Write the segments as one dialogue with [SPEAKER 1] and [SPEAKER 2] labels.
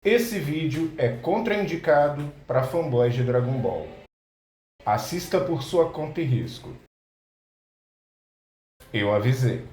[SPEAKER 1] Esse vídeo é contraindicado para fanboys de Dragon Ball. Assista por sua conta e risco. Eu avisei.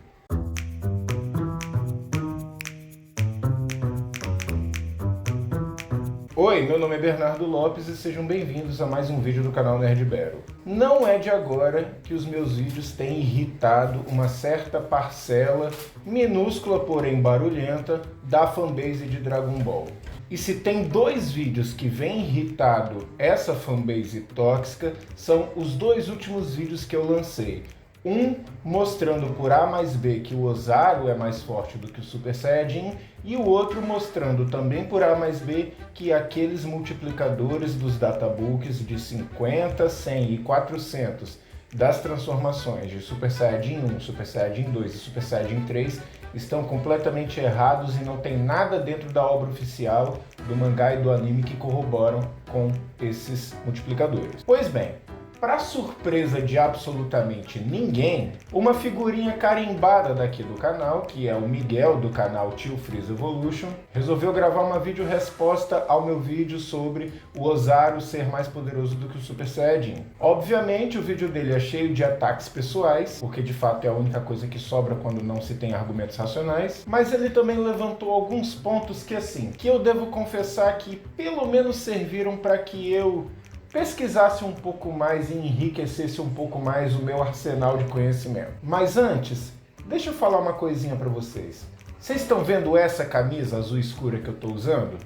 [SPEAKER 1] Oi, meu nome é Bernardo Lopes e sejam bem-vindos a mais um vídeo do canal Nerd Battle. Não é de agora que os meus vídeos têm irritado uma certa parcela, minúscula porém barulhenta, da fanbase de Dragon Ball. E se tem dois vídeos que vêm irritado essa fanbase tóxica, são os dois últimos vídeos que eu lancei. Um mostrando por A mais B que o Ozaru é mais forte do que o Super Saiyajin, e o outro mostrando também por A mais B que aqueles multiplicadores dos databooks de 50, 100 e 400 das transformações de Super Saiyajin 1, Super Saiyajin 2 e Super Saiyajin 3 estão completamente errados e não tem nada dentro da obra oficial do mangá e do anime que corroboram com esses multiplicadores. Pois bem, para surpresa de absolutamente ninguém, uma figurinha carimbada daqui do canal, que é o Miguel do canal Tio Freeza Evolution, resolveu gravar uma vídeo-resposta ao meu vídeo sobre o Ozaru ser mais poderoso do que o Super Saiyajin. Obviamente o vídeo dele é cheio de ataques pessoais, porque de fato é a única coisa que sobra quando não se tem argumentos racionais, mas ele também levantou alguns pontos que eu devo confessar que pelo menos serviram para que eu pesquisasse um pouco mais e enriquecesse um pouco mais o meu arsenal de conhecimento. Mas antes, deixa eu falar uma coisinha para vocês. Vocês estão vendo essa camisa azul escura que eu estou usando?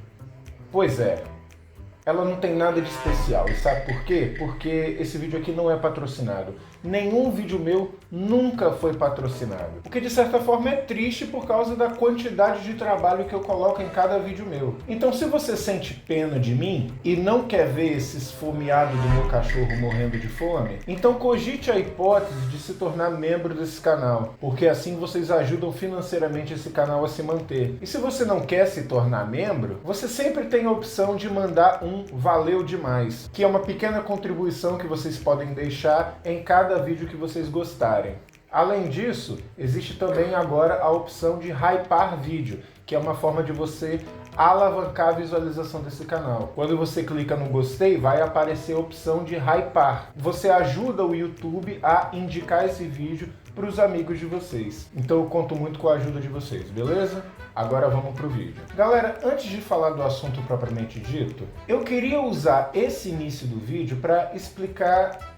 [SPEAKER 1] Pois é, ela não tem nada de especial. E sabe por quê? Porque esse vídeo aqui não é patrocinado. Nenhum vídeo meu nunca foi patrocinado. O que de certa forma é triste por causa da quantidade de trabalho que eu coloco em cada vídeo meu. Então se você sente pena de mim e não quer ver esse esfomeado do meu cachorro morrendo de fome, então cogite a hipótese de se tornar membro desse canal, porque assim vocês ajudam financeiramente esse canal a se manter. E se você não quer se tornar membro, você sempre tem a opção de mandar um valeu demais, que é uma pequena contribuição que vocês podem deixar em cada vídeo que vocês gostarem. Além disso, existe também agora a opção de hypar vídeo, que é uma forma de você alavancar a visualização desse canal. Quando você clica no gostei, vai aparecer a opção de hypar. Você ajuda o YouTube a indicar esse vídeo para os amigos de vocês. Então eu conto muito com a ajuda de vocês, beleza? Agora vamos pro vídeo. Galera, antes de falar do assunto propriamente dito, eu queria usar esse início do vídeo para explicar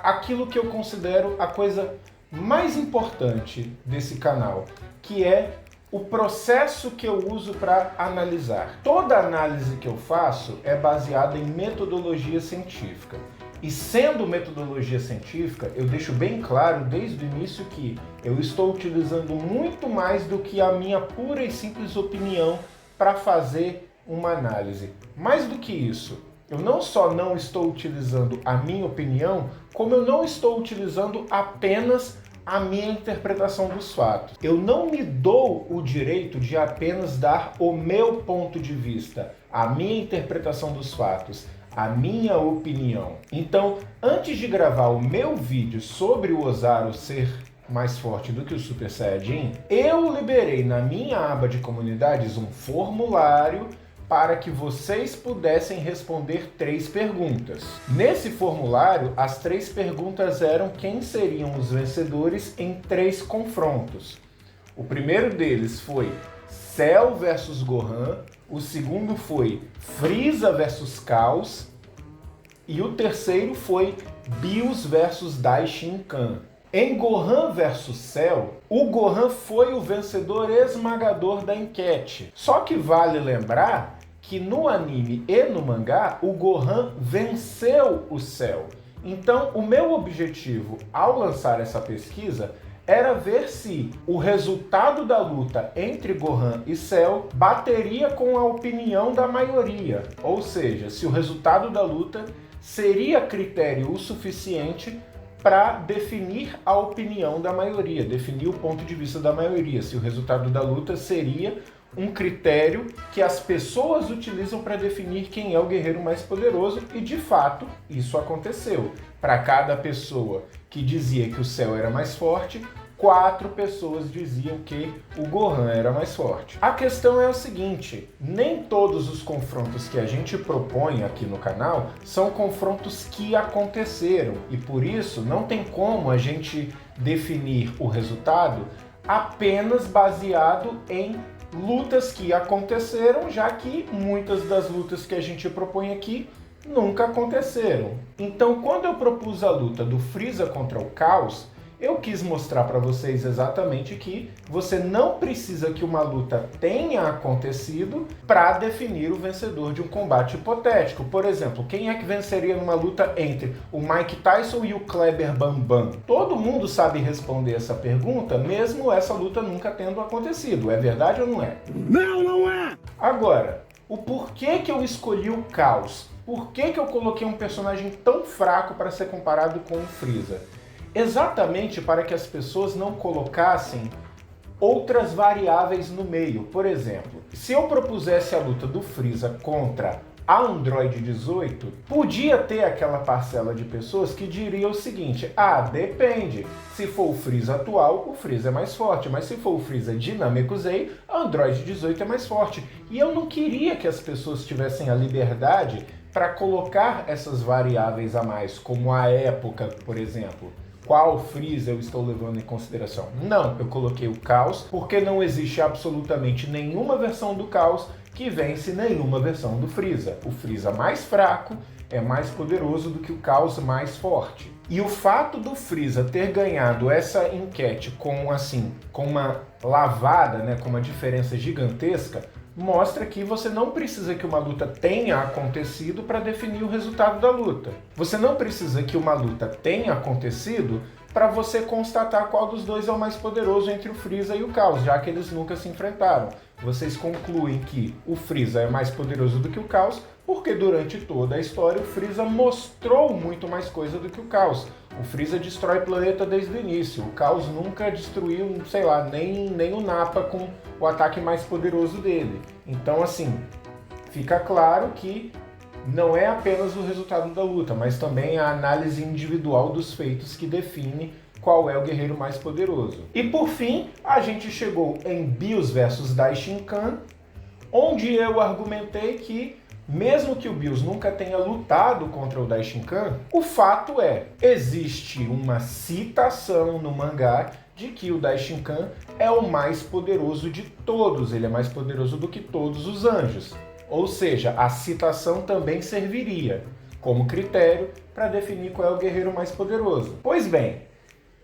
[SPEAKER 1] aquilo que eu considero a coisa mais importante desse canal, que é o processo que eu uso para analisar. Toda análise que eu faço é baseada em metodologia científica. E sendo metodologia científica, eu deixo bem claro desde o início que eu estou utilizando muito mais do que a minha pura e simples opinião para fazer uma análise. Mais do que isso, eu não só não estou utilizando a minha opinião, como eu não estou utilizando apenas a minha interpretação dos fatos. Eu não me dou o direito de apenas dar o meu ponto de vista, a minha interpretação dos fatos, a minha opinião. Então, antes de gravar o meu vídeo sobre o Ozaru ser mais forte do que o Super Saiyajin, eu liberei na minha aba de comunidades um formulário para que vocês pudessem responder 3 perguntas. Nesse formulário, as 3 perguntas eram quem seriam os vencedores em 3 confrontos. O primeiro deles foi Cell versus Gohan, o segundo foi Frieza versus Caos e o terceiro foi Bills versus Daishin-Kan. Em Gohan vs Cell, o Gohan foi o vencedor esmagador da enquete. Só que vale lembrar que no anime e no mangá, o Gohan venceu o Cell. Então, o meu objetivo ao lançar essa pesquisa era ver se o resultado da luta entre Gohan e Cell bateria com a opinião da maioria. Ou seja, se o resultado da luta seria critério o suficiente para definir a opinião da maioria, definir o ponto de vista da maioria, se o resultado da luta seria um critério que as pessoas utilizam para definir quem é o guerreiro mais poderoso, e de fato isso aconteceu. Para cada pessoa que dizia que o Cell era mais forte, 4 pessoas diziam que o Gohan era mais forte. A questão é o seguinte, nem todos os confrontos que a gente propõe aqui no canal são confrontos que aconteceram e por isso não tem como a gente definir o resultado apenas baseado em lutas que aconteceram, já que muitas das lutas que a gente propõe aqui nunca aconteceram. Então, quando eu propus a luta do Freeza contra o Caos, eu quis mostrar para vocês exatamente que você não precisa que uma luta tenha acontecido para definir o vencedor de um combate hipotético. Por exemplo, quem é que venceria numa luta entre o Mike Tyson e o Kleber Bambam? Todo mundo sabe responder essa pergunta, mesmo essa luta nunca tendo acontecido. É verdade ou não é?
[SPEAKER 2] Não, não é!
[SPEAKER 1] Agora, o porquê que eu escolhi o Caos? Por que eu coloquei um personagem tão fraco para ser comparado com o Freeza? Exatamente para que as pessoas não colocassem outras variáveis no meio. Por exemplo, se eu propusesse a luta do Freeza contra a Android 18, podia ter aquela parcela de pessoas que diria o seguinte: ah, depende. Se for o Freeza atual, o Freeza é mais forte, mas se for o Freeza Dynamic Z, a Android 18 é mais forte. E eu não queria que as pessoas tivessem a liberdade para colocar essas variáveis a mais, como a época, por exemplo. Qual Freeza eu estou levando em consideração? Não, eu coloquei o Caos porque não existe absolutamente nenhuma versão do Caos que vence nenhuma versão do Freeza. O Freeza mais fraco é mais poderoso do que o Caos mais forte. E o fato do Freeza ter ganhado essa enquete com uma lavada, né, com uma diferença gigantesca, mostra que você não precisa que uma luta tenha acontecido para definir o resultado da luta. Você não precisa que uma luta tenha acontecido para você constatar qual dos dois é o mais poderoso entre o Freeza e o Caos, já que eles nunca se enfrentaram. Vocês concluem que o Freeza é mais poderoso do que o Caos, porque durante toda a história o Freeza mostrou muito mais coisa do que o Caos. O Freeza destrói planeta desde o início, o Caos nunca destruiu, sei lá, nem o Nappa com o ataque mais poderoso dele. Então, assim, fica claro que não é apenas o resultado da luta, mas também a análise individual dos feitos que define qual é o guerreiro mais poderoso. E por fim, a gente chegou em Bills vs Daishinkan, onde eu argumentei que mesmo que o Bills nunca tenha lutado contra o Daishinkan, o fato é, existe uma citação no mangá de que o Daishinkan é o mais poderoso de todos, ele é mais poderoso do que todos os anjos. Ou seja, a citação também serviria como critério para definir qual é o guerreiro mais poderoso. Pois bem,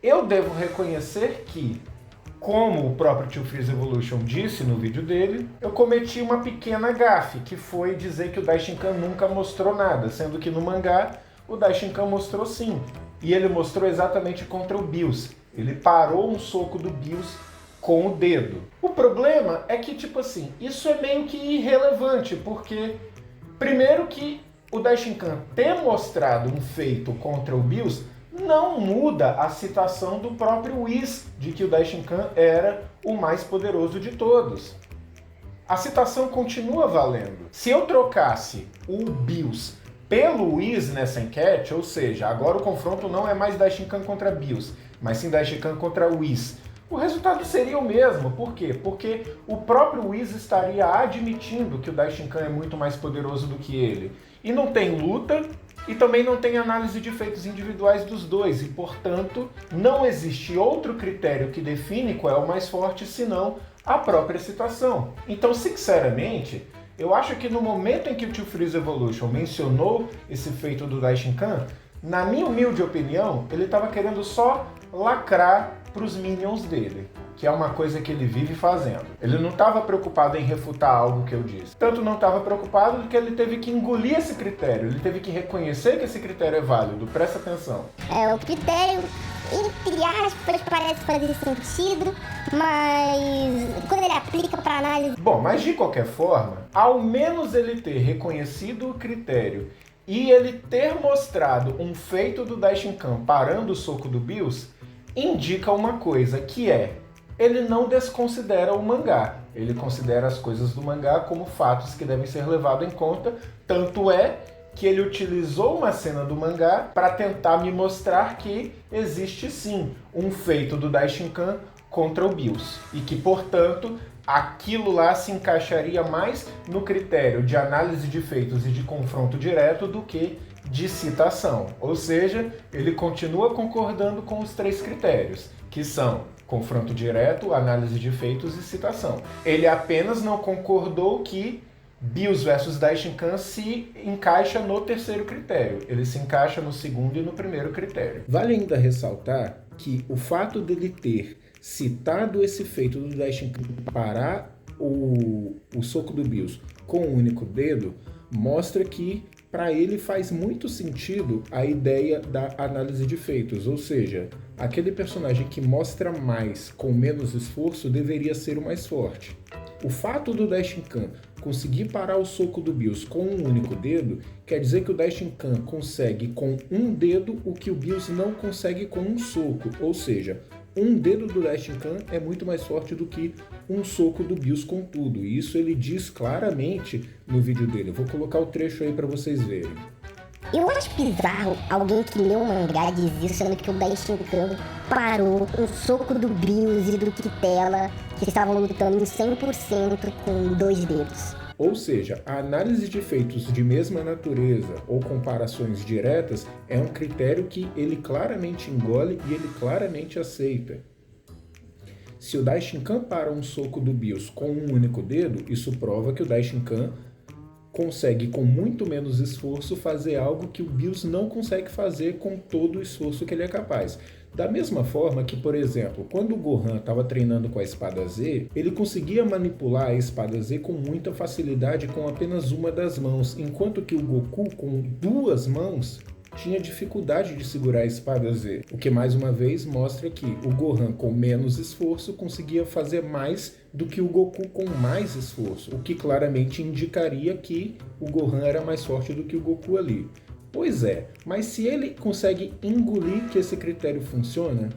[SPEAKER 1] eu devo reconhecer que, como o próprio Tio Freeza Evolution disse no vídeo dele, eu cometi uma pequena gafe, que foi dizer que o Daishinkan nunca mostrou nada, sendo que no mangá o Daishinkan mostrou sim. E ele mostrou exatamente contra o Bills. Ele parou um soco do Bills com o dedo. O problema é que, tipo assim, isso é meio que irrelevante, porque primeiro que o Daishinkan ter mostrado um feito contra o Bills não muda a citação do próprio Whis de que o Daishinkan era o mais poderoso de todos. A citação continua valendo. Se eu trocasse o Bills pelo Whis nessa enquete, ou seja, agora o confronto não é mais Daishinkan contra Bills, mas sim Daishinkan contra Whis, o resultado seria o mesmo. Por quê? Porque o próprio Whis estaria admitindo que o Daishinkan é muito mais poderoso do que ele. E não tem luta, e também não tem análise de feitos individuais dos dois, e, portanto, não existe outro critério que define qual é o mais forte, senão a própria citação. Então, sinceramente, eu acho que no momento em que o Tio Freeza Evolution mencionou esse feito do Daishinkan, na minha humilde opinião, ele estava querendo só lacrar para os minions dele, que é uma coisa que ele vive fazendo. Ele não estava preocupado em refutar algo que eu disse. Tanto não estava preocupado que ele teve que engolir esse critério, ele teve que reconhecer que esse critério é válido. Presta atenção.
[SPEAKER 3] O critério, entre aspas, parece fazer sentido, mas quando ele aplica para análise...
[SPEAKER 1] Bom, mas de qualquer forma, ao menos ele ter reconhecido o critério e ele ter mostrado um feito do Daishinkan parando o soco do Bills, indica uma coisa, que é, ele não desconsidera o mangá, ele considera as coisas do mangá como fatos que devem ser levados em conta, tanto é que ele utilizou uma cena do mangá para tentar me mostrar que existe sim um feito do Daishinkan contra o Bills e que, portanto, aquilo lá se encaixaria mais no critério de análise de feitos e de confronto direto do que de citação. Ou seja, ele continua concordando com os 3 critérios, que são confronto direto, análise de feitos e citação. Ele apenas não concordou que Bills versus Daishinkan se encaixa no 3º critério. Ele se encaixa no 2º e no 1º critério. Vale ainda ressaltar que o fato dele ter citado esse feito do Daishinkan parar o soco do Bills com um único dedo mostra que para ele faz muito sentido a ideia da análise de feitos, ou seja, aquele personagem que mostra mais com menos esforço deveria ser o mais forte. O fato do Daishinkan conseguir parar o soco do Bills com um único dedo quer dizer que o Daishinkan consegue com um dedo o que o Bills não consegue com um soco, ou seja, um dedo do Daishinkan é muito mais forte do que um soco do Bills com tudo. E isso ele diz claramente no vídeo dele. Eu vou colocar o trecho aí para vocês verem.
[SPEAKER 3] Eu acho bizarro alguém que lê um mangá diz isso, sendo que o Daishinkan parou um soco do Bills e do Kitela, que estavam lutando 100% com 2 dedos.
[SPEAKER 1] Ou seja, a análise de feitos de mesma natureza ou comparações diretas é um critério que ele claramente engole e ele claramente aceita. Se o Daishinkan para um soco do Bills com um único dedo, isso prova que o Daishinkan consegue com muito menos esforço fazer algo que o Bills não consegue fazer com todo o esforço que ele é capaz. Da mesma forma que, por exemplo, quando o Gohan estava treinando com a espada Z, ele conseguia manipular a espada Z com muita facilidade com apenas uma das mãos, enquanto que o Goku, com 2 mãos, tinha dificuldade de segurar a espada Z, o que mais uma vez mostra que o Gohan com menos esforço conseguia fazer mais do que o Goku com mais esforço, o que claramente indicaria que o Gohan era mais forte do que o Goku ali. Pois é, mas se ele consegue engolir que esse critério funciona,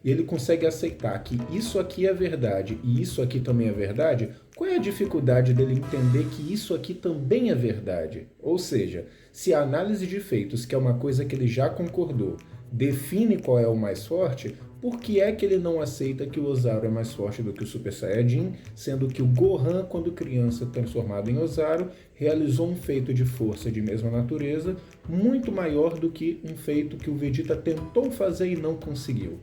[SPEAKER 1] e ele consegue aceitar que isso aqui é verdade e isso aqui também é verdade, qual é a dificuldade dele entender que isso aqui também é verdade? Ou seja, se a análise de feitos, que é uma coisa que ele já concordou, define qual é o mais forte, por que é que ele não aceita que o Ozaru é mais forte do que o Super Saiyajin, sendo que o Gohan, quando criança transformado em Ozaru, realizou um feito de força de mesma natureza muito maior do que um feito que o Vegeta tentou fazer e não conseguiu?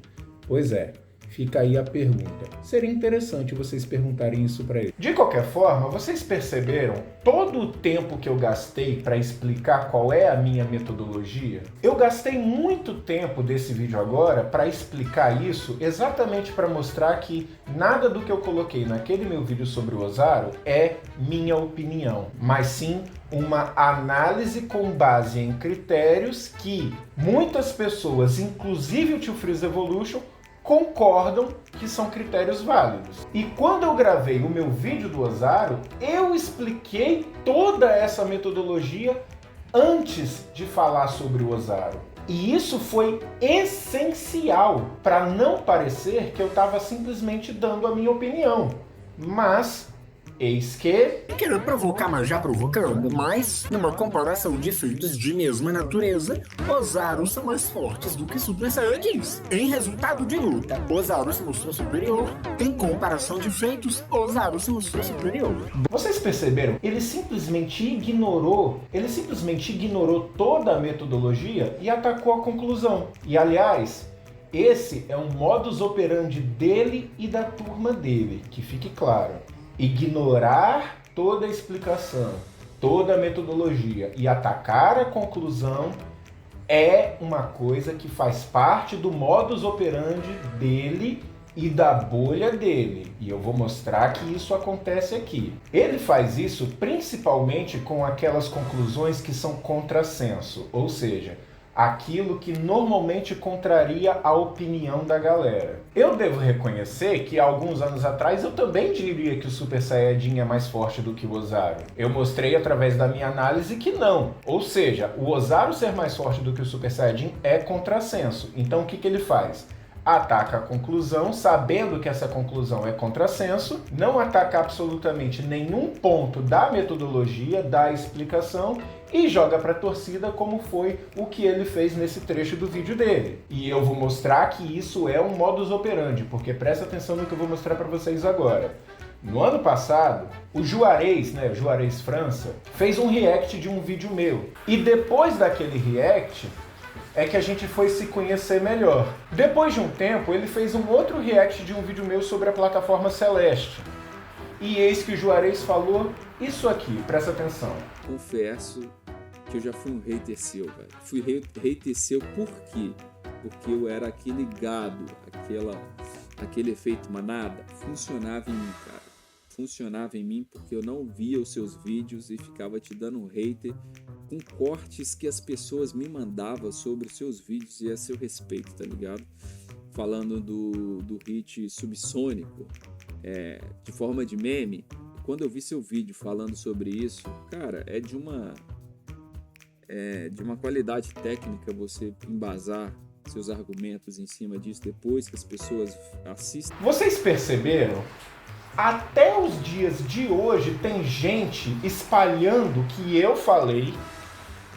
[SPEAKER 1] Pois é. Fica aí a pergunta. Seria interessante vocês perguntarem isso para ele. De qualquer forma, vocês perceberam todo o tempo que eu gastei para explicar qual é a minha metodologia? Eu gastei muito tempo desse vídeo agora para explicar isso, exatamente para mostrar que nada do que eu coloquei naquele meu vídeo sobre o Ozaru é minha opinião, mas sim uma análise com base em critérios que muitas pessoas, inclusive o Tio Freeza Evolution, concordam que são critérios válidos. E quando eu gravei o meu vídeo do Ozaru, eu expliquei toda essa metodologia antes de falar sobre o Ozaru. E isso foi essencial para não parecer que eu estava simplesmente dando a minha opinião. Mas eis que...
[SPEAKER 2] Quero provocar, mas já provocando, mas numa comparação de feitos de mesma natureza, Ozaru são mais fortes do que Super Saiyajins. Em resultado de luta, Ozaru se mostrou superior. Em comparação de feitos, Ozaru se mostrou superior.
[SPEAKER 1] Vocês perceberam? Ele simplesmente ignorou toda a metodologia e atacou a conclusão. E aliás, esse é um modus operandi dele e da turma dele, que fique claro. Ignorar toda a explicação, toda a metodologia e atacar a conclusão é uma coisa que faz parte do modus operandi dele e da bolha dele. E eu vou mostrar que isso acontece aqui. Ele faz isso principalmente com aquelas conclusões que são contrassenso, ou seja, aquilo que normalmente contraria a opinião da galera. Eu devo reconhecer que alguns anos atrás eu também diria que o Super Saiyajin é mais forte do que o Ozaru. Eu mostrei através da minha análise que não. Ou seja, o Ozaru ser mais forte do que o Super Saiyajin é contrassenso. Então o que ele faz? ataca a conclusão, sabendo que essa conclusão é contrassenso, não ataca absolutamente nenhum ponto da metodologia, da explicação, e joga para a torcida, como foi o que ele fez nesse trecho do vídeo dele. E eu vou mostrar que isso é um modus operandi, porque presta atenção no que eu vou mostrar para vocês agora. No ano passado, o Juarez, o Juarez França, fez um react de um vídeo meu. E depois daquele react, é que a gente foi se conhecer melhor. Depois de um tempo, ele fez um outro react de um vídeo meu sobre a plataforma Celeste. E eis que o Juarez falou isso aqui, presta atenção.
[SPEAKER 4] Confesso que eu já fui um hater seu, velho. Fui hater seu por quê? Porque eu era aquele gado, aquele efeito manada, funcionava em mim, cara. Funcionava em mim porque eu não via os seus vídeos e ficava te dando um hater com cortes que as pessoas me mandavam sobre os seus vídeos e a seu respeito, tá ligado? Falando do hit subsônico, de forma de meme. Quando eu vi seu vídeo falando sobre isso, cara, é de uma qualidade técnica você embasar seus argumentos em cima disso depois que as pessoas assistem.
[SPEAKER 1] Vocês perceberam? Até os dias de hoje tem gente espalhando que eu falei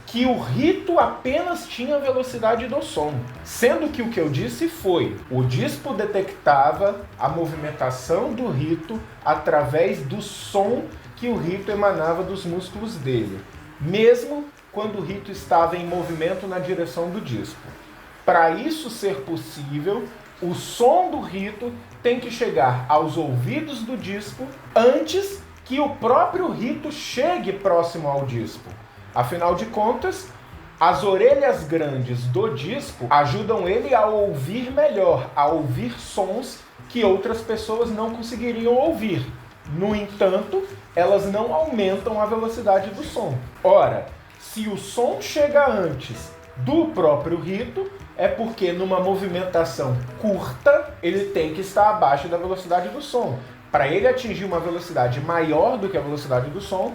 [SPEAKER 1] que o rito apenas tinha velocidade do som, sendo que o que eu disse foi: o dispo detectava a movimentação do rito através do som que o rito emanava dos músculos dele, mesmo quando o rito estava em movimento na direção do dispo. Para isso ser possível, o som do rito tem que chegar aos ouvidos do dispo antes que o próprio rito chegue próximo ao dispo. Afinal de contas, as orelhas grandes do dispo ajudam ele a ouvir melhor, a ouvir sons que outras pessoas não conseguiriam ouvir. No entanto, elas não aumentam a velocidade do som. Ora, se o som chega antes do próprio rito, é porque numa movimentação curta, ele tem que estar abaixo da velocidade do som. Para ele atingir uma velocidade maior do que a velocidade do som,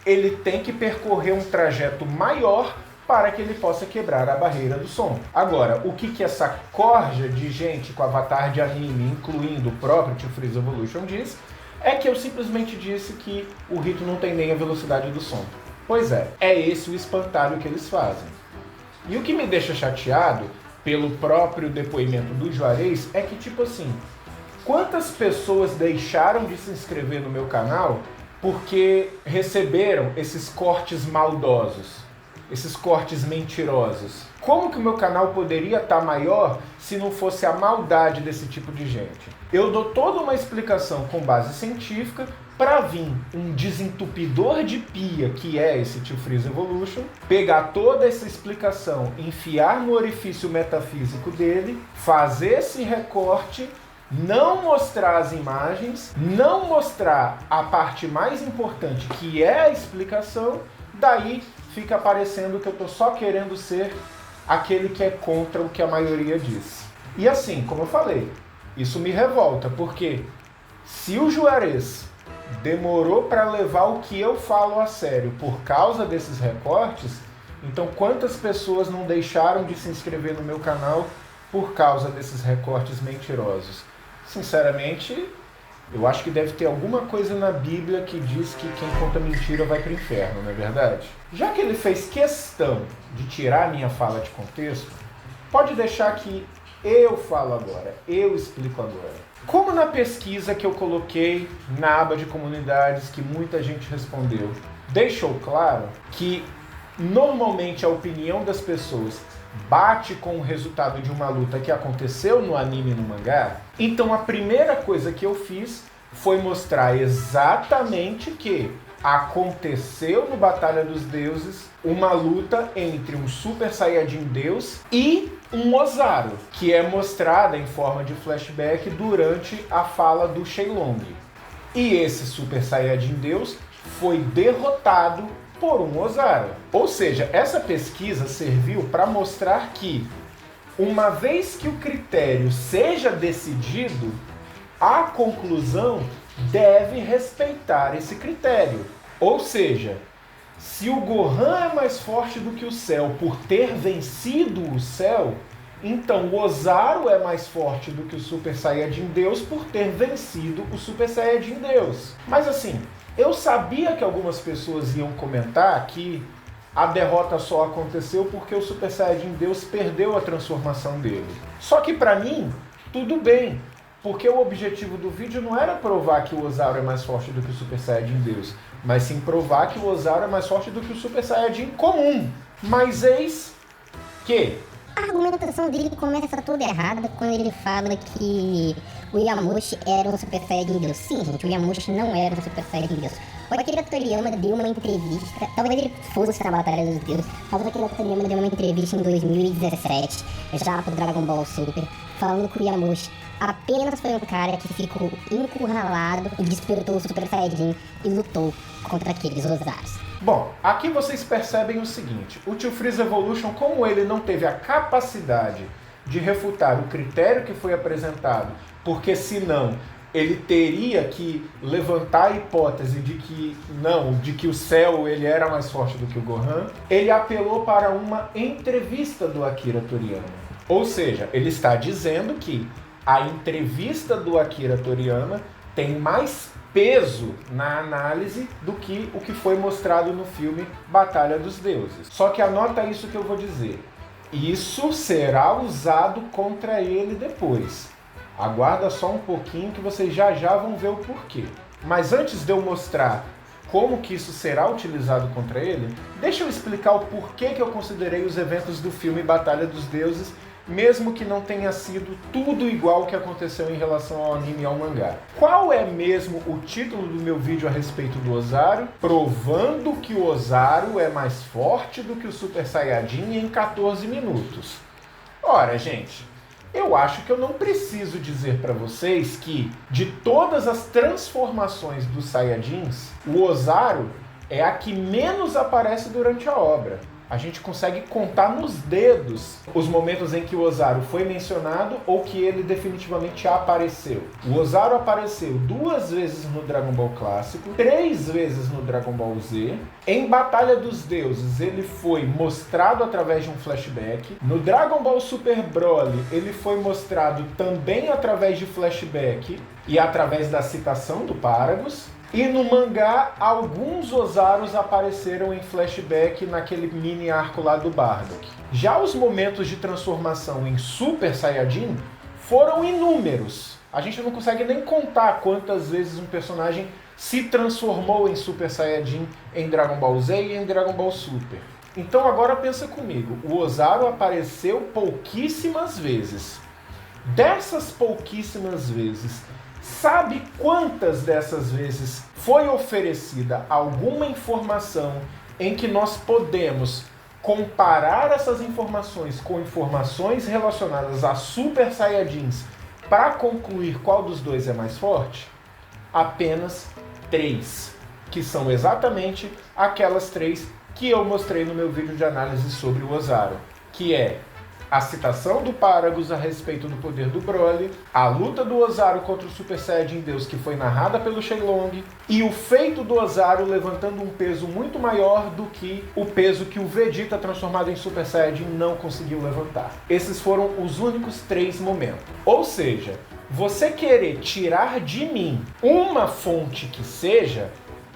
[SPEAKER 1] ele tem que percorrer um trajeto maior para que ele possa quebrar a barreira do som. Agora, o que essa corja de gente com avatar de anime, incluindo o próprio Tio Freeze Evolution, diz, é que eu simplesmente disse que o rito não tem nem a velocidade do som. Pois é esse o espantalho que eles fazem. E o que me deixa chateado, pelo próprio depoimento do Juarez, é que, tipo assim, quantas pessoas deixaram de se inscrever no meu canal porque receberam esses cortes maldosos, esses cortes mentirosos? Como que o meu canal poderia estar maior se não fosse a maldade desse tipo de gente? Eu dou toda uma explicação com base científica para vir um desentupidor de pia, que é esse Tio Freeze Evolution, pegar toda essa explicação, enfiar no orifício metafísico dele, fazer esse recorte, não mostrar as imagens, não mostrar a parte mais importante, que é a explicação, daí fica parecendo que eu estou só querendo ser aquele que é contra o que a maioria diz. E assim, como eu falei, isso me revolta, porque se o Juarez demorou para levar o que eu falo a sério por causa desses recortes, então quantas pessoas não deixaram de se inscrever no meu canal por causa desses recortes mentirosos? Sinceramente, eu acho que deve ter alguma coisa na Bíblia que diz que quem conta mentira vai para o inferno, não é verdade? Já que ele fez questão de tirar a minha fala de contexto, pode deixar que eu falo agora, eu explico agora. Como na pesquisa que eu coloquei na aba de comunidades, que muita gente respondeu, deixou claro que normalmente a opinião das pessoas bate com o resultado de uma luta que aconteceu no anime e no mangá, então a primeira coisa que eu fiz foi mostrar exatamente que aconteceu no Batalha dos Deuses uma luta entre um Super Saiyajin Deus e um Ozaru, que é mostrada em forma de flashback durante a fala do Shenlong. E esse Super Saiyajin Deus foi derrotado por um Ozaru. Ou seja, essa pesquisa serviu para mostrar que, uma vez que o critério seja decidido, a conclusão deve respeitar esse critério. Ou seja, se o Gohan é mais forte do que o Cell por ter vencido o Cell, Então o Ozaru é mais forte do que o Super Saiyajin Deus por ter vencido o Super Saiyajin Deus. Mas assim, eu sabia que algumas pessoas iam comentar que a derrota só aconteceu porque o Super Saiyajin Deus perdeu a transformação dele. Só que pra mim, tudo bem, porque o objetivo do vídeo não era provar que o Ozaru é mais forte do que o Super Saiyajin Deus, mas sim provar que o Ozaru é mais forte do que o Super Saiyajin comum. Mas eis que
[SPEAKER 3] A argumentação dele começa toda errada quando ele fala que o Yamushi era um Super Saiyajin Deus. Sim, gente, o Yamushi não era um Super Saiyajin Deus. O Akira Toriyama deu uma entrevista, talvez ele fosse na Batalha dos Deuses, mas o Akira Toriyama deu uma entrevista em 2017, já pro Dragon Ball Super, falando que o Yamushi apenas foi um cara que ficou encurralado e despertou o Super Saiyajin e lutou contra aqueles Ozarus.
[SPEAKER 1] Bom, aqui vocês percebem o seguinte, o Tio Freeza Evolution, como ele não teve a capacidade de refutar o critério que foi apresentado, porque senão ele teria que levantar a hipótese de que não, de que o Cell ele era mais forte do que o Gohan, ele apelou para uma entrevista do Akira Toriyama. Ou seja, ele está dizendo que a entrevista do Akira Toriyama tem mais peso na análise do que o que foi mostrado no filme Batalha dos Deuses. Só que anota isso que eu vou dizer. Isso será usado contra ele depois. Aguarda só um pouquinho que vocês já vão ver o porquê. Mas antes de eu mostrar como que isso será utilizado contra ele, deixa eu explicar o porquê que eu considerei os eventos do filme Batalha dos Deuses, mesmo que não tenha sido tudo igual que aconteceu em relação ao anime e ao mangá. Qual é mesmo o título do meu vídeo a respeito do Ozaru? Provando que o Ozaru é mais forte do que o Super Saiyajin em 14 minutos. Ora, gente, eu acho que eu não preciso dizer para vocês que, de todas as transformações dos Saiyajins, o Ozaru é a que menos aparece durante a obra. A gente consegue contar nos dedos os momentos em que o Ozaru foi mencionado ou que ele definitivamente apareceu. O Ozaru apareceu 2 vezes no Dragon Ball Clássico, 3 vezes no Dragon Ball Z. Em Batalha dos Deuses, ele foi mostrado através de um flashback. No Dragon Ball Super Broly, ele foi mostrado também através de flashback e através da citação do Paragus. E no mangá, alguns Ozarus apareceram em flashback naquele mini arco lá do Bardock. Já os momentos de transformação em Super Saiyajin foram inúmeros. A gente não consegue nem contar quantas vezes um personagem se transformou em Super Saiyajin em Dragon Ball Z e em Dragon Ball Super. Então agora pensa comigo, o Ozaru apareceu pouquíssimas vezes. Dessas pouquíssimas vezes, sabe quantas dessas vezes foi oferecida alguma informação em que nós podemos comparar essas informações com informações relacionadas a Super Saiyajins para concluir qual dos dois é mais forte? Apenas 3, que são exatamente aquelas 3 que eu mostrei no meu vídeo de análise sobre o Ozaru, que é a citação do Paragus a respeito do poder do Broly, a luta do Ozaru contra o Super Saiyajin Deus que foi narrada pelo Shenlong, e o feito do Ozaru levantando um peso muito maior do que o peso que o Vegeta transformado em Super Saiyajin não conseguiu levantar. Esses foram os únicos 3 momentos. Ou seja, você querer tirar de mim uma fonte que seja,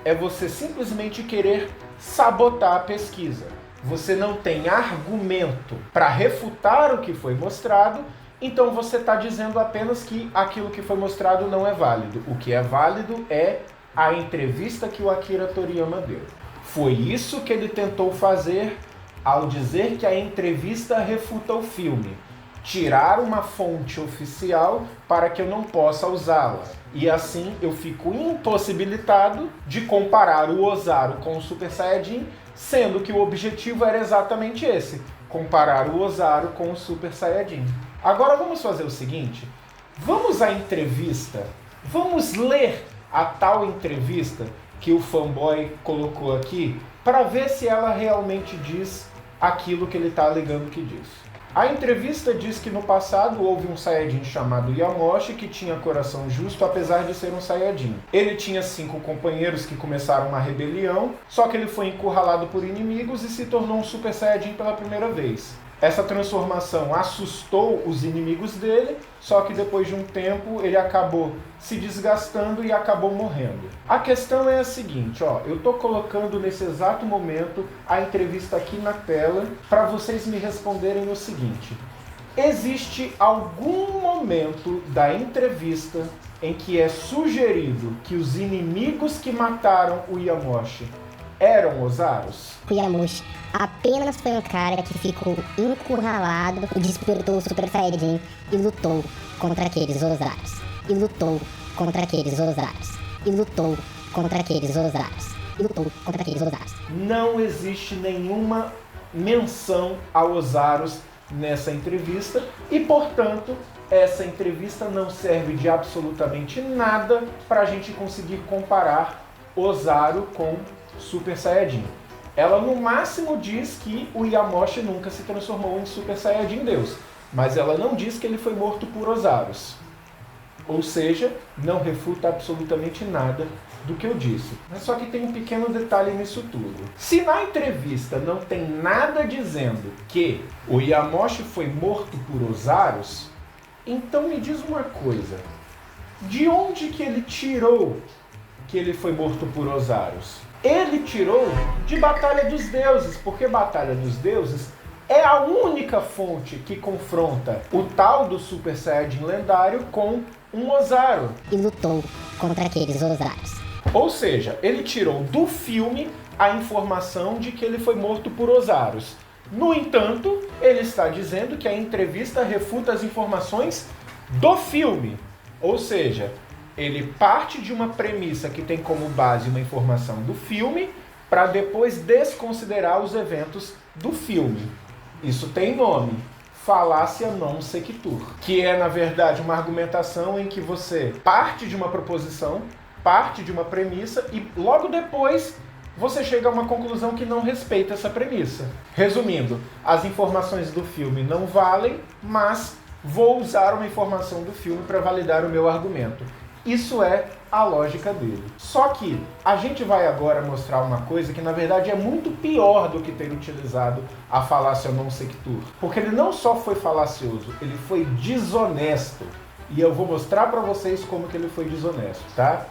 [SPEAKER 1] é você simplesmente querer sabotar a pesquisa. Você não tem argumento para refutar o que foi mostrado, então você está dizendo apenas que aquilo que foi mostrado não é válido. O que é válido é a entrevista que o Akira Toriyama deu. Foi isso que ele tentou fazer ao dizer que a entrevista refuta o filme. Tirar uma fonte oficial para que eu não possa usá-la. E assim eu fico impossibilitado de comparar o Ozaru com o Super Saiyajin, sendo que o objetivo era exatamente esse, comparar o Ozaru com o Super Saiyajin. Agora vamos fazer o seguinte, vamos à entrevista, vamos ler a tal entrevista que o fanboy colocou aqui, para ver se ela realmente diz aquilo que ele está alegando que diz. A entrevista diz que no passado houve um Saiyajin chamado Yamoshi que tinha coração justo apesar de ser um Saiyajin. Ele tinha 5 companheiros que começaram uma rebelião, só que ele foi encurralado por inimigos e se tornou um Super Saiyajin pela primeira vez. Essa transformação assustou os inimigos dele, só que depois de um tempo ele acabou se desgastando e acabou morrendo. A questão é a seguinte, ó, eu tô colocando nesse exato momento a entrevista aqui na tela para vocês me responderem o seguinte: existe algum momento da entrevista em que é sugerido que os inimigos que mataram o Yamoshi eram Ozaros?
[SPEAKER 3] O Yamoshi apenas foi um cara que ficou encurralado e despertou o Super Saiyajin e lutou contra aqueles Ozaros. E lutou contra aqueles Ozaros. E lutou contra aqueles Ozaros. E lutou contra aqueles Ozaros.
[SPEAKER 1] Não existe nenhuma menção a Ozaros nessa entrevista e, portanto, essa entrevista não serve de absolutamente nada para a gente conseguir comparar Ozaru com Super Saiyajin. Ela no máximo diz que o Yamoshi nunca se transformou em Super Saiyajin Deus, mas ela não diz que ele foi morto por Ozaros. Ou seja, não refuta absolutamente nada do que eu disse. Mas só que tem um pequeno detalhe nisso tudo. Se na entrevista não tem nada dizendo que o Yamoshi foi morto por Ozaros, então me diz uma coisa. De onde que ele tirou que ele foi morto por Ozaros? Ele tirou de Batalha dos Deuses, porque Batalha dos Deuses é a única fonte que confronta o tal do Super Saiyajin lendário com um Ozaru.
[SPEAKER 3] E lutou contra aqueles Ozaros.
[SPEAKER 1] Ou seja, ele tirou do filme a informação de que ele foi morto por Ozaros. No entanto, ele está dizendo que a entrevista refuta as informações do filme. Ou seja, ele parte de uma premissa que tem como base uma informação do filme para depois desconsiderar os eventos do filme. Isso tem nome, falácia non sequitur, que é, na verdade, uma argumentação em que você parte de uma proposição, parte de uma premissa e logo depois você chega a uma conclusão que não respeita essa premissa. Resumindo, as informações do filme não valem, mas vou usar uma informação do filme para validar o meu argumento. Isso é a lógica dele. Só que a gente vai agora mostrar uma coisa que na verdade é muito pior do que ter utilizado a falácia non sequitur. Porque ele não só foi falacioso, ele foi desonesto. E eu vou mostrar para vocês como que ele foi desonesto, tá?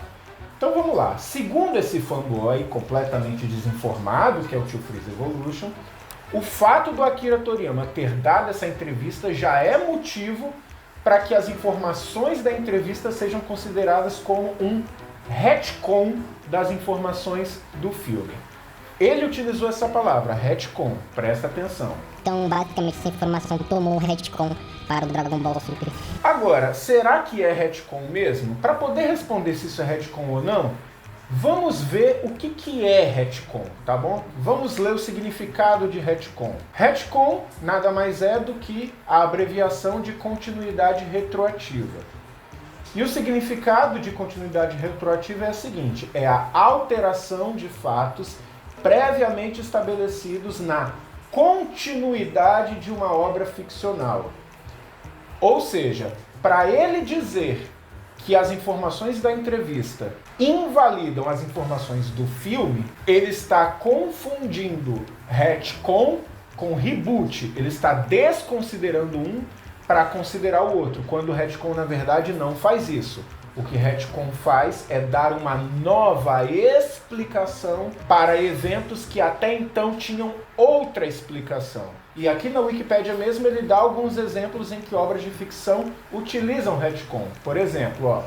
[SPEAKER 1] Então vamos lá. Segundo esse fanboy completamente desinformado, que é o Tio Freeze Evolution, o fato do Akira Toriyama ter dado essa entrevista já é motivo para que as informações da entrevista sejam consideradas como um retcon das informações do filme. Ele utilizou essa palavra, retcon, presta atenção.
[SPEAKER 3] Então, basicamente, essa informação tomou um retcon para o Dragon Ball Super.
[SPEAKER 1] Agora, será que é retcon mesmo? Para poder responder se isso é retcon ou não, vamos ver o que é retcon, tá bom? Vamos ler o significado de retcon. Retcon nada mais é do que a abreviação de continuidade retroativa. E o significado de continuidade retroativa é o seguinte: é a alteração de fatos previamente estabelecidos na continuidade de uma obra ficcional. Ou seja, para ele dizer que as informações da entrevista invalidam as informações do filme, ele está confundindo retcon com reboot. Ele está desconsiderando um para considerar o outro, quando o retcon na verdade não faz isso. O que retcon faz é dar uma nova explicação para eventos que até então tinham outra explicação. E aqui na Wikipédia mesmo ele dá alguns exemplos em que obras de ficção utilizam retcon. Por exemplo,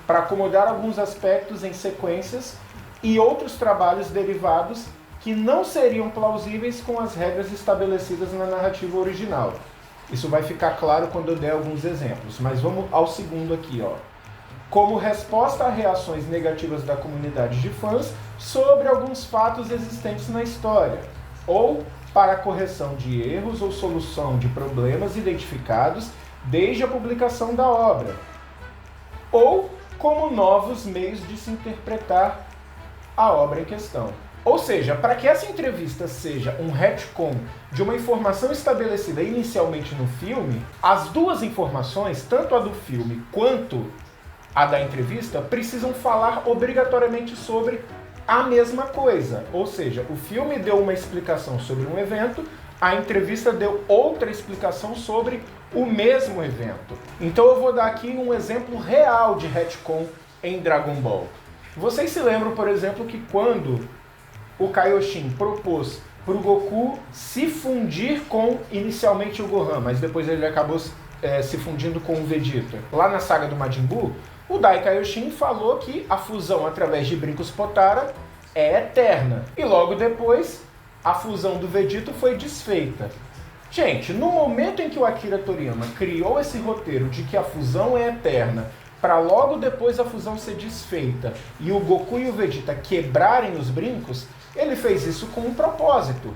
[SPEAKER 1] para acomodar alguns aspectos em sequências e outros trabalhos derivados que não seriam plausíveis com as regras estabelecidas na narrativa original. Isso vai ficar claro quando eu der alguns exemplos, mas vamos ao segundo aqui, Como resposta a reações negativas da comunidade de fãs sobre alguns fatos existentes na história, ou para a correção de erros ou solução de problemas identificados desde a publicação da obra, ou como novos meios de se interpretar a obra em questão. Ou seja, para que essa entrevista seja um retcon de uma informação estabelecida inicialmente no filme, as duas informações, tanto a do filme quanto a da entrevista, precisam falar obrigatoriamente sobre a mesma coisa. Ou seja, o filme deu uma explicação sobre um evento, a entrevista deu outra explicação sobre o mesmo evento. Então eu vou dar aqui um exemplo real de retcon em Dragon Ball. Vocês se lembram, por exemplo, que quando o Kaioshin propôs para o Goku se fundir com, inicialmente, o Gohan, mas depois ele acabou se fundindo com o Vegeta. Lá na saga do Majin Buu, o Dai Kaioshin falou que a fusão através de brincos Potara é eterna. E logo depois, a fusão do Vegeta foi desfeita. Gente, no momento em que o Akira Toriyama criou esse roteiro de que a fusão é eterna, para logo depois a fusão ser desfeita e o Goku e o Vegeta quebrarem os brincos, ele fez isso com um propósito.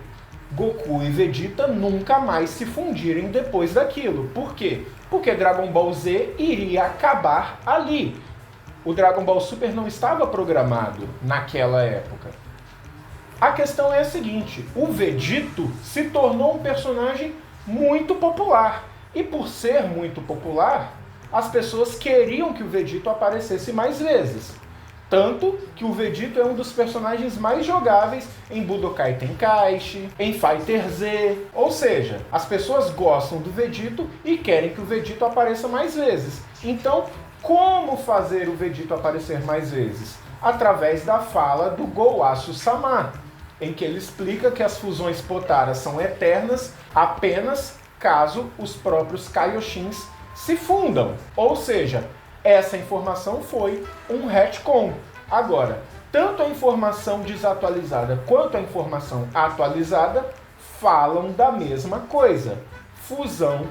[SPEAKER 1] Goku e Vegeta nunca mais se fundirem depois daquilo. Por quê? Porque Dragon Ball Z iria acabar ali. O Dragon Ball Super não estava programado naquela época. A questão é a seguinte, o Vegito se tornou um personagem muito popular. E por ser muito popular, as pessoas queriam que o Vegito aparecesse mais vezes. Tanto que o Vegito é um dos personagens mais jogáveis em Budokai Tenkaichi, em Fighter Z. Ou seja, as pessoas gostam do Vegito e querem que o Vegito apareça mais vezes. Então, como fazer o Vegito aparecer mais vezes? Através da fala do Gowasu-sama, em que ele explica que as fusões Potara são eternas apenas caso os próprios Kaioshins se fundam. Ou seja, essa informação foi um retcon. Agora, tanto a informação desatualizada quanto a informação atualizada falam da mesma coisa. Fusão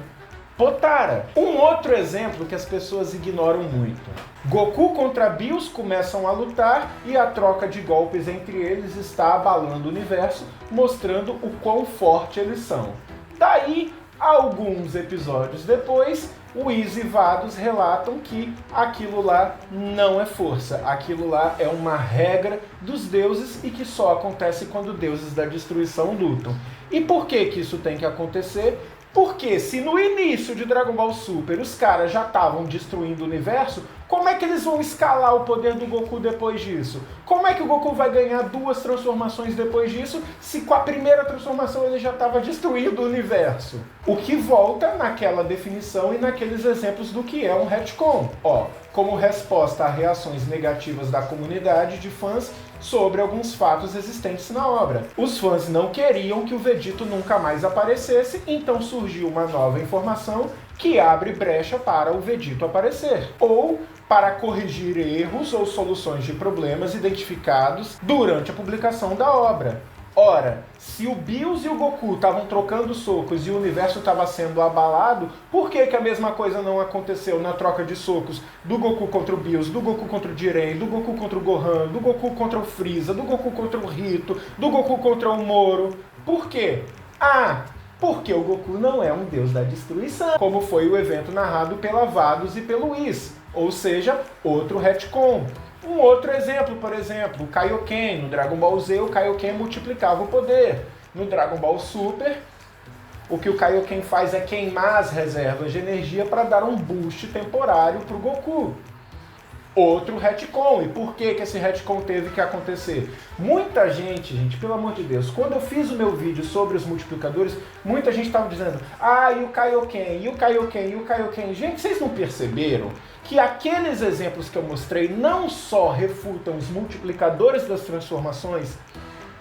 [SPEAKER 1] Potara. Um outro exemplo que as pessoas ignoram muito. Goku contra Bills começam a lutar e a troca de golpes entre eles está abalando o universo, mostrando o quão forte eles são. Daí, alguns episódios depois, Whis e Vados relatam que aquilo lá não é força, aquilo lá é uma regra dos deuses e que só acontece quando deuses da destruição lutam. E por que que isso tem que acontecer? Porque se no início de Dragon Ball Super os caras já estavam destruindo o universo, como é que eles vão escalar o poder do Goku depois disso? Como é que o Goku vai ganhar 2 transformações depois disso, se com a primeira transformação ele já estava destruindo o universo? O que volta naquela definição e naqueles exemplos do que é um retcon. Como resposta a reações negativas da comunidade de fãs sobre alguns fatos existentes na obra. Os fãs não queriam que o Vegito nunca mais aparecesse, então surgiu uma nova informação que abre brecha para o Vegito aparecer, ou para corrigir erros ou soluções de problemas identificados durante a publicação da obra. Ora, se o Bills e o Goku estavam trocando socos e o universo estava sendo abalado, por que que a mesma coisa não aconteceu na troca de socos do Goku contra o Bills, do Goku contra o Jiren, do Goku contra o Gohan, do Goku contra o Freeza, do Goku contra o Rito, do Goku contra o Moro? Por quê? Porque o Goku não é um deus da destruição, como foi o evento narrado pela Vados e pelo Whis, ou seja, outro retcon. Um outro exemplo, por exemplo, o Kaioken. No Dragon Ball Z, o Kaioken multiplicava o poder. No Dragon Ball Super, o que o Kaioken faz é queimar as reservas de energia para dar um boost temporário para o Goku. Outro retcon. E por que que esse retcon teve que acontecer? Muita gente, pelo amor de Deus, quando eu fiz o meu vídeo sobre os multiplicadores, muita gente estava dizendo, e o Kaioken, e o Kaioken, e o Kaioken. Gente, vocês não perceberam que aqueles exemplos que eu mostrei não só refutam os multiplicadores das transformações,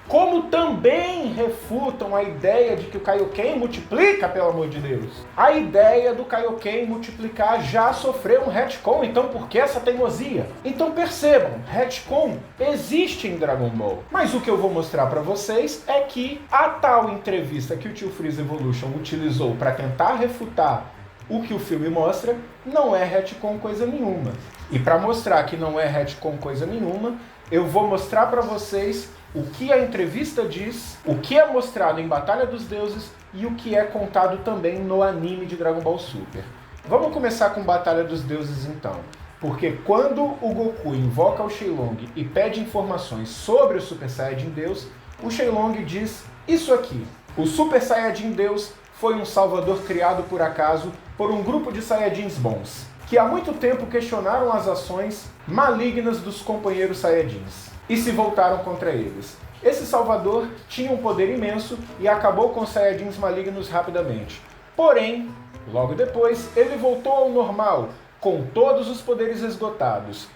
[SPEAKER 1] como também refutam a ideia de que o Kaioken multiplica, pelo amor de Deus. A ideia do Kaioken multiplicar já sofreu um retcon, então por que essa teimosia? Então percebam, retcon existe em Dragon Ball. Mas o que eu vou mostrar pra vocês é que a tal entrevista que o Tio Freeza Evolution utilizou para tentar refutar o que o filme mostra, não é retcon coisa nenhuma. E para mostrar que não é retcon coisa nenhuma, eu vou mostrar para vocês o que a entrevista diz, o que é mostrado em Batalha dos Deuses e o que é contado também no anime de Dragon Ball Super. Vamos começar com Batalha dos Deuses então. Porque quando o Goku invoca o Shenlong e pede informações sobre o Super Saiyajin Deus, o Shenlong diz isso aqui: o Super Saiyajin Deus foi um salvador criado por acaso por um grupo de Saiyajins bons, que há muito tempo questionaram as ações malignas dos companheiros Saiyajins. e se voltaram contra eles. Esse Salvador tinha um poder imenso e acabou com os Saiyajins malignos rapidamente. Porém, logo depois, ele voltou ao normal, com todos os poderes esgotados.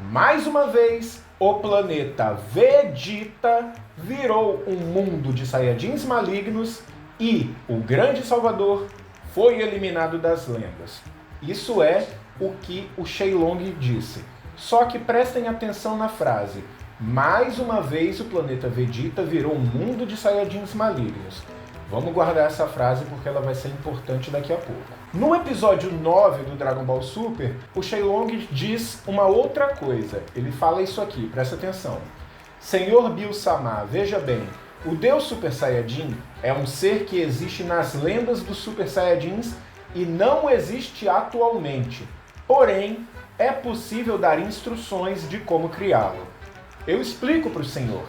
[SPEAKER 1] Mais uma vez, o planeta Vegeta virou um mundo de Saiyajins malignos e o grande Salvador foi eliminado das lendas. Isso é o que o Shenlong disse. Só que prestem atenção na frase. Mais uma vez o planeta Vegeta virou um mundo de Saiyajins malignos. Vamos guardar essa frase porque ela vai ser importante daqui a pouco. No episódio 9 do Dragon Ball Super, o Shenlong diz uma outra coisa. Ele fala isso aqui, presta atenção. Senhor Bills-sama, veja bem, o Deus Super Saiyajin é um ser que existe nas lendas dos Super Saiyajins e não existe atualmente. Porém, é possível dar instruções de como criá-lo. Eu explico para o senhor.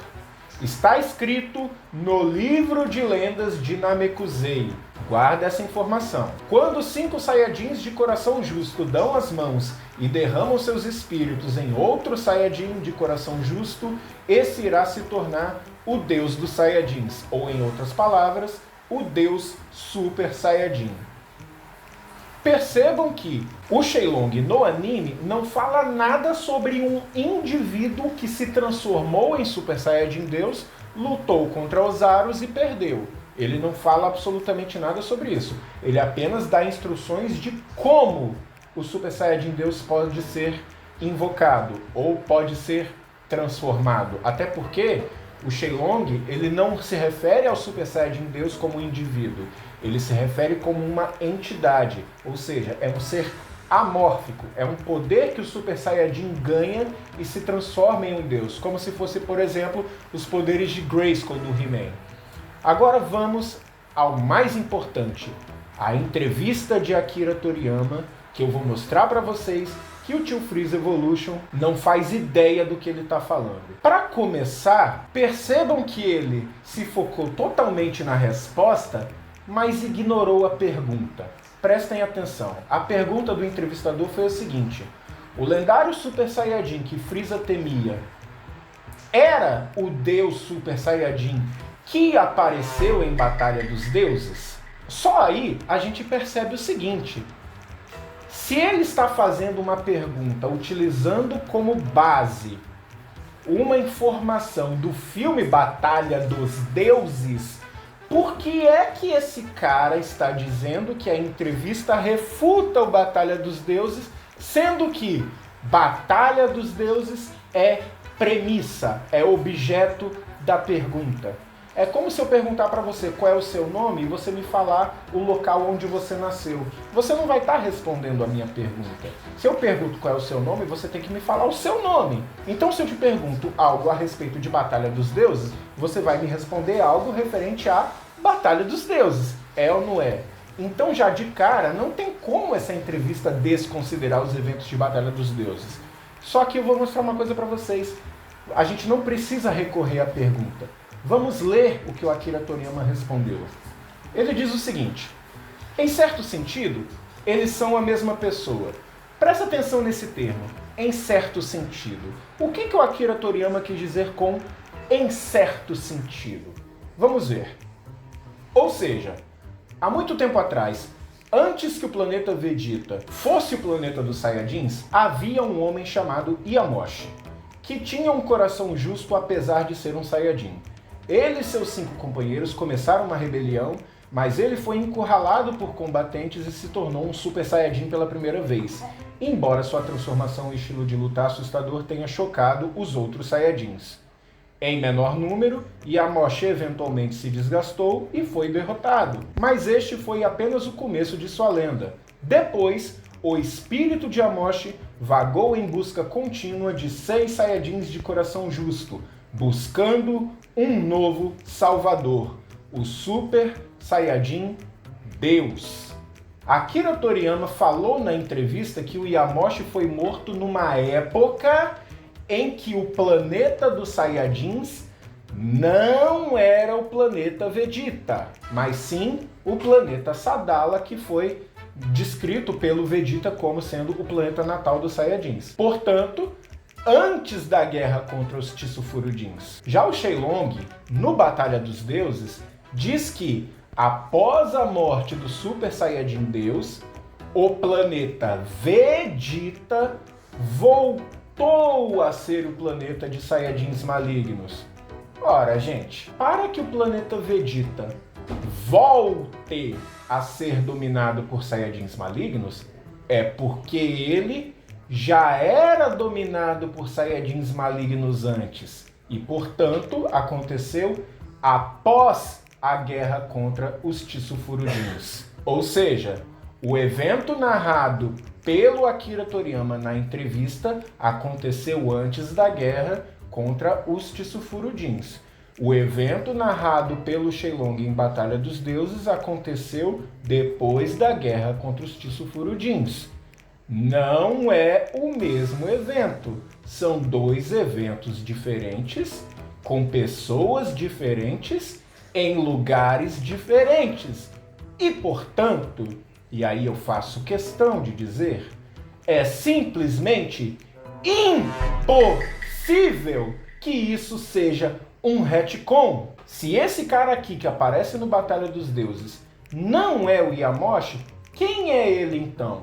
[SPEAKER 1] Está escrito no livro de lendas de Namekusei. Guarda essa informação. Quando os 5 Saiyajins de coração justo dão as mãos e derramam seus espíritos em outro Saiyajin de coração justo, esse irá se tornar o Deus dos Saiyajins, ou em outras palavras, o Deus Super Saiyajin. Percebam que o Shenlong no anime não fala nada sobre um indivíduo que se transformou em Super Saiyajin Deus, lutou contra Ozaros e perdeu. Ele não fala absolutamente nada sobre isso. Ele apenas dá instruções de como o Super Saiyajin Deus pode ser invocado ou pode ser transformado. Até porque o Shenlong, ele não se refere ao Super Saiyajin Deus como um indivíduo. Ele se refere como uma entidade, ou seja, é um ser amórfico, é um poder que o Super Saiyajin ganha e se transforma em um deus, como se fosse, por exemplo, os poderes de Grayskull do He-Man. Agora vamos ao mais importante, a entrevista de Akira Toriyama, que eu vou mostrar para vocês que o Tio Freeze Evolution não faz ideia do que ele está falando. Para começar, percebam que ele se focou totalmente na resposta, mas ignorou a pergunta. Prestem atenção. A pergunta do entrevistador foi a seguinte: o lendário Super Saiyajin que Freeza temia era o Deus Super Saiyajin que apareceu em Batalha dos Deuses? Só aí a gente percebe o seguinte: se ele está fazendo uma pergunta utilizando como base uma informação do filme Batalha dos Deuses, por que é que esse cara está dizendo que a entrevista refuta o Batalha dos Deuses, sendo que Batalha dos Deuses é premissa, é objeto da pergunta? É como se eu perguntar para você qual é o seu nome e você me falar o local onde você nasceu. Você não vai estar respondendo a minha pergunta. Se eu pergunto qual é o seu nome, você tem que me falar o seu nome. Então, se eu te pergunto algo a respeito de Batalha dos Deuses, você vai me responder algo referente à Batalha dos Deuses. É ou não é? Então, já de cara, não tem como essa entrevista desconsiderar os eventos de Batalha dos Deuses. Só que eu vou mostrar uma coisa para vocês. A gente não precisa recorrer à pergunta. Vamos ler o que o Akira Toriyama respondeu. Ele diz o seguinte: em certo sentido, eles são a mesma pessoa. Presta atenção nesse termo, em certo sentido. O que o Akira Toriyama quis dizer com em certo sentido? Vamos ver. Ou seja, há muito tempo atrás, antes que o planeta Vegeta fosse o planeta dos Saiyajins, havia um homem chamado Yamoshi, que tinha um coração justo apesar de ser um Saiyajin. Ele e seus 5 companheiros começaram uma rebelião, mas ele foi encurralado por combatentes e se tornou um Super Saiyajin pela primeira vez, embora sua transformação e estilo de luta assustador tenha chocado os outros Saiyajins. Em menor número, Yamoshi eventualmente se desgastou e foi derrotado, mas este foi apenas o começo de sua lenda. Depois, o espírito de Yamoshi vagou em busca contínua de 6 Saiyajins de coração justo, buscando um novo Salvador, o Super Saiyajin Deus. Akira Toriyama falou na entrevista que o Yamoshi foi morto numa época em que o planeta dos Saiyajins não era o planeta Vegeta, mas sim o planeta Sadala, que foi descrito pelo Vegeta como sendo o planeta natal dos Saiyajins. Portanto, antes da guerra contra os Tissufurudins. Já o Shenlong, no Batalha dos Deuses, diz que após a morte do Super Saiyajin Deus, o planeta Vegeta voltou a ser o planeta de Saiyajins malignos. Ora, gente, para que o planeta Vegeta volte a ser dominado por Saiyajins malignos, é porque ele já era dominado por Saiyajins malignos antes e, portanto, aconteceu após a guerra contra os Tissufurudins. Ou seja, o evento narrado pelo Akira Toriyama na entrevista aconteceu antes da guerra contra os Tissufurudins. O evento narrado pelo Shenlong em Batalha dos Deuses aconteceu depois da guerra contra os Tissufurudins. Não é o mesmo evento. São dois eventos diferentes, com pessoas diferentes, em lugares diferentes. E, portanto, e aí eu faço questão de dizer, é simplesmente impossível que isso seja um retcon. Se esse cara aqui que aparece no Batalha dos Deuses não é o Yamoshi, quem é ele então?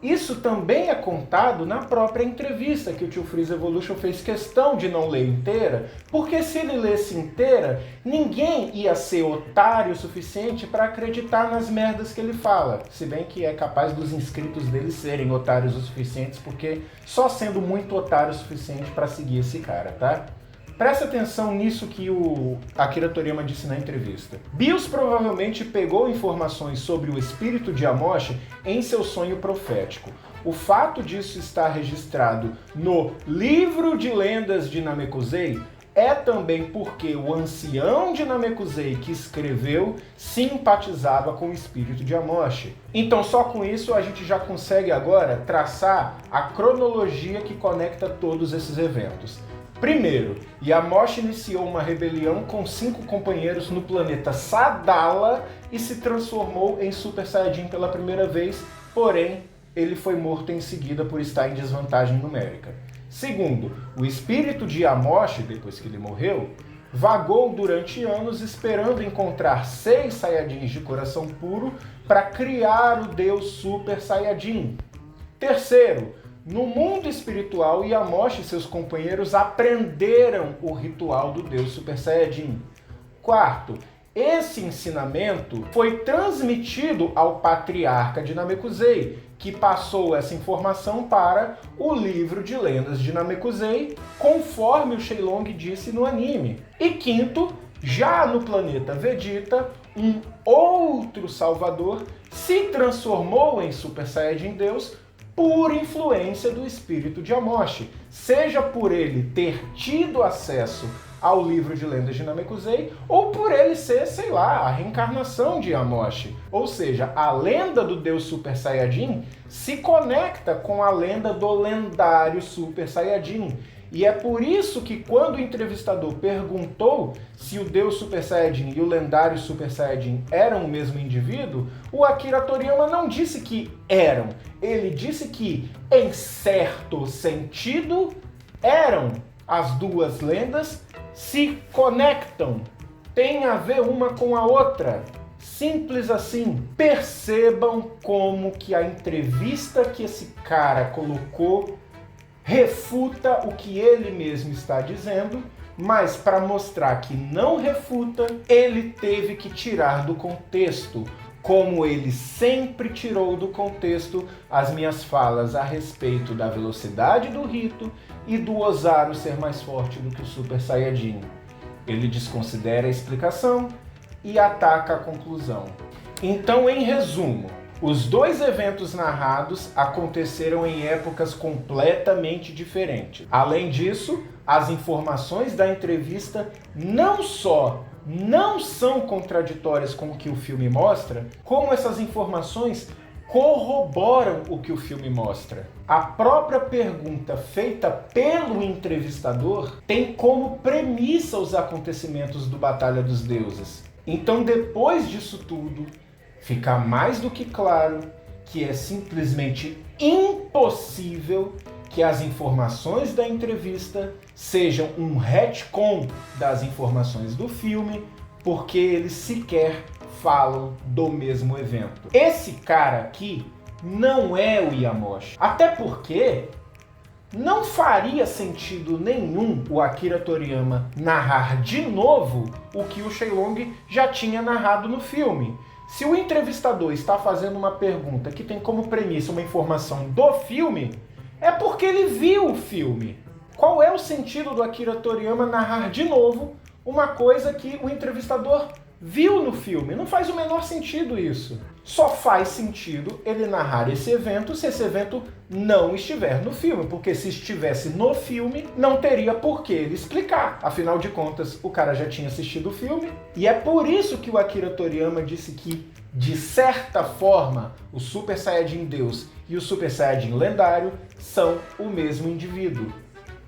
[SPEAKER 1] Isso também é contado na própria entrevista que o Tio Freeze Evolution fez questão de não ler inteira, porque se ele lesse inteira, ninguém ia ser otário o suficiente para acreditar nas merdas que ele fala. Se bem que é capaz dos inscritos dele serem otários o suficientes, porque só sendo muito otário o suficiente para seguir esse cara, tá? Presta atenção nisso que o Akira Toriyama disse na entrevista. Bills provavelmente pegou informações sobre o espírito de Yamoshi em seu sonho profético. O fato disso estar registrado no Livro de Lendas de Namekusei é também porque o ancião de Namekusei que escreveu simpatizava com o espírito de Yamoshi. Então só com isso a gente já consegue agora traçar a cronologia que conecta todos esses eventos. Primeiro, Yamoshi iniciou uma rebelião com 5 companheiros no planeta Sadala e se transformou em Super Saiyajin pela primeira vez, porém, ele foi morto em seguida por estar em desvantagem numérica. Segundo, o espírito de Yamoshi, depois que ele morreu, vagou durante anos esperando encontrar 6 Saiyajins de coração puro para criar o Deus Super Saiyajin. Terceiro, no mundo espiritual, Yamoshi e seus companheiros aprenderam o ritual do Deus Super Saiyajin. Quarto, esse ensinamento foi transmitido ao patriarca de Namekusei, que passou essa informação para o livro de lendas de Namekusei, conforme o Shenlong disse no anime. E quinto, já no planeta Vegeta, um outro salvador se transformou em Super Saiyajin Deus por influência do espírito de Yamoshi, seja por ele ter tido acesso ao livro de lendas de Namekusei, ou por ele ser, sei lá, a reencarnação de Yamoshi. Ou seja, a lenda do Deus Super Saiyajin se conecta com a lenda do lendário Super Saiyajin. E é por isso que quando o entrevistador perguntou se o Deus Super Saiyajin e o lendário Super Saiyajin eram o mesmo indivíduo, o Akira Toriyama não disse que eram. Ele disse que, em certo sentido, eram. As duas lendas se conectam. Tem a ver uma com a outra. Simples assim. Percebam como que a entrevista que esse cara colocou refuta o que ele mesmo está dizendo, mas para mostrar que não refuta, ele teve que tirar do contexto, como ele sempre tirou do contexto as minhas falas a respeito da velocidade do rito e do Ozaru ser mais forte do que o Super Saiyajin. Ele desconsidera a explicação e ataca a conclusão. Então, em resumo, os dois eventos narrados aconteceram em épocas completamente diferentes. Além disso, as informações da entrevista não só não são contraditórias com o que o filme mostra, como essas informações corroboram o que o filme mostra. A própria pergunta feita pelo entrevistador tem como premissa os acontecimentos do Batalha dos Deuses. Então, depois disso tudo, fica mais do que claro que é simplesmente impossível que as informações da entrevista sejam um retcon das informações do filme, porque eles sequer falam do mesmo evento. Esse cara aqui não é o Yamauchi. Até porque não faria sentido nenhum o Akira Toriyama narrar de novo o que o Shenlong já tinha narrado no filme. Se o entrevistador está fazendo uma pergunta que tem como premissa uma informação do filme, é porque ele viu o filme. Qual é o sentido do Akira Toriyama narrar de novo uma coisa que o entrevistador viu no filme? Não faz o menor sentido isso. Só faz sentido ele narrar esse evento se esse evento não estiver no filme, porque se estivesse no filme, não teria por que ele explicar. Afinal de contas, o cara já tinha assistido o filme, e é por isso que o Akira Toriyama disse que, de certa forma, o Super Saiyajin Deus e o Super Saiyajin Lendário são o mesmo indivíduo.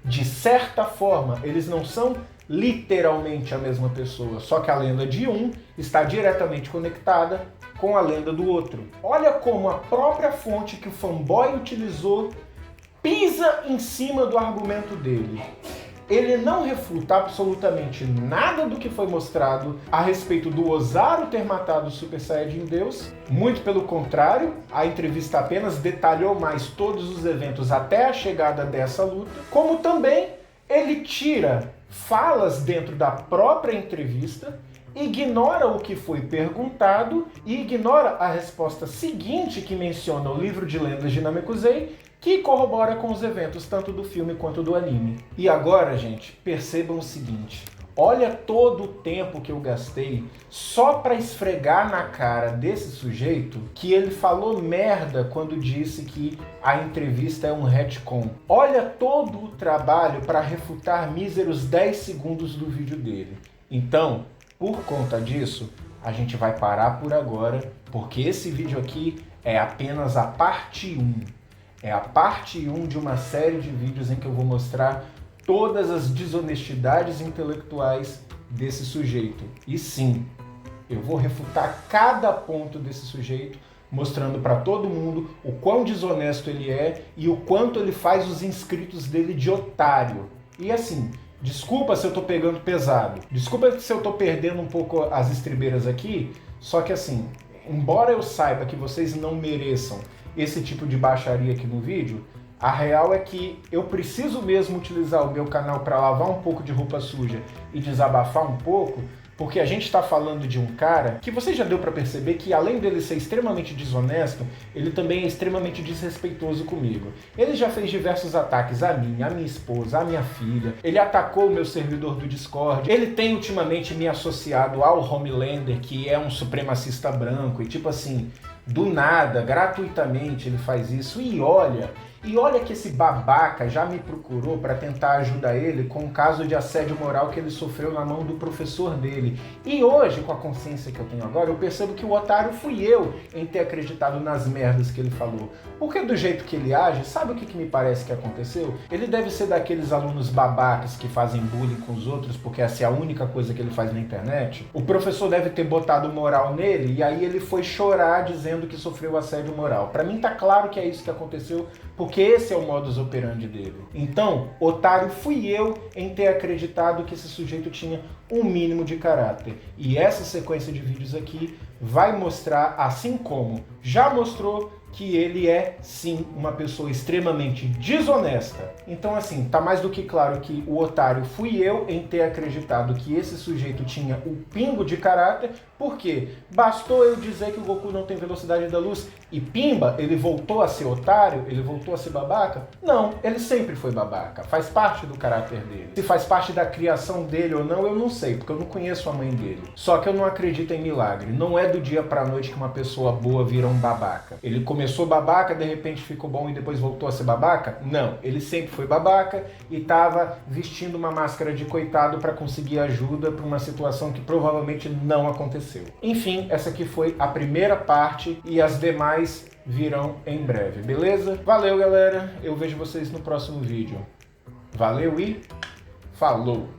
[SPEAKER 1] De certa forma, eles não são literalmente a mesma pessoa, só que a lenda de um está diretamente conectada com a lenda do outro. Olha como a própria fonte que o fanboy utilizou pisa em cima do argumento dele. Ele não refuta absolutamente nada do que foi mostrado a respeito do Ozaru ter matado o Super Saiyajin Deus. Muito pelo contrário, a entrevista apenas detalhou mais todos os eventos até a chegada dessa luta, como também ele tira falas dentro da própria entrevista, ignora o que foi perguntado e ignora a resposta seguinte, que menciona o livro de lendas de Namekusei, que corrobora com os eventos tanto do filme quanto do anime. E agora, gente, percebam o seguinte: olha todo o tempo que eu gastei só para esfregar na cara desse sujeito que ele falou merda quando disse que a entrevista é um retcon. Olha todo o trabalho para refutar míseros 10 segundos do vídeo dele. Então, por conta disso, a gente vai parar por agora, porque esse vídeo aqui é apenas a parte 1. É a parte 1 de uma série de vídeos em que eu vou mostrar todas as desonestidades intelectuais desse sujeito. E sim, eu vou refutar cada ponto desse sujeito, mostrando para todo mundo o quão desonesto ele é e o quanto ele faz os inscritos dele de otário. E assim, desculpa se eu tô pegando pesado, desculpa se eu tô perdendo um pouco as estribeiras aqui, só que assim, embora eu saiba que vocês não mereçam esse tipo de baixaria aqui no vídeo, a real é que eu preciso mesmo utilizar o meu canal para lavar um pouco de roupa suja e desabafar um pouco, porque a gente está falando de um cara que você já deu para perceber que, além dele ser extremamente desonesto, ele também é extremamente desrespeitoso comigo. Ele já fez diversos ataques a mim, a minha esposa, a minha filha. Ele atacou o meu servidor do Discord. Ele tem ultimamente me associado ao Homelander, que é um supremacista branco, e tipo assim, do nada, gratuitamente ele faz isso. E olha que esse babaca já me procurou para tentar ajudar ele com um caso de assédio moral que ele sofreu na mão do professor dele. E hoje, com a consciência que eu tenho agora, eu percebo que o otário fui eu em ter acreditado nas merdas que ele falou. Porque do jeito que ele age, sabe o que me parece que aconteceu? Ele deve ser daqueles alunos babacas que fazem bullying com os outros porque essa é a única coisa que ele faz na internet. O professor deve ter botado moral nele e aí ele foi chorar dizendo que sofreu assédio moral. Pra mim tá claro que é isso que aconteceu, porque esse é o modus operandi dele. Então, otário fui eu em ter acreditado que esse sujeito tinha um mínimo de caráter. E essa sequência de vídeos aqui vai mostrar, assim como já mostrou, que ele é, sim, uma pessoa extremamente desonesta. Então, assim, tá mais do que claro que o otário fui eu em ter acreditado que esse sujeito tinha o pingo de caráter, porque bastou eu dizer que o Goku não tem velocidade da luz e pimba, ele voltou a ser otário, ele voltou a ser babaca? Não, ele sempre foi babaca, faz parte do caráter dele. Se faz parte da criação dele ou não, eu não sei, porque eu não conheço a mãe dele. Só que eu não acredito em milagre, não é do dia pra noite que uma pessoa boa vira um babaca. Ele começou babaca, de repente ficou bom e depois voltou a ser babaca? Não, ele sempre foi babaca e tava vestindo uma máscara de coitado para conseguir ajuda para uma situação que provavelmente não aconteceu. Enfim, essa aqui foi a primeira parte e as demais virão em breve, beleza? Valeu, galera, eu vejo vocês no próximo vídeo. Valeu e falou!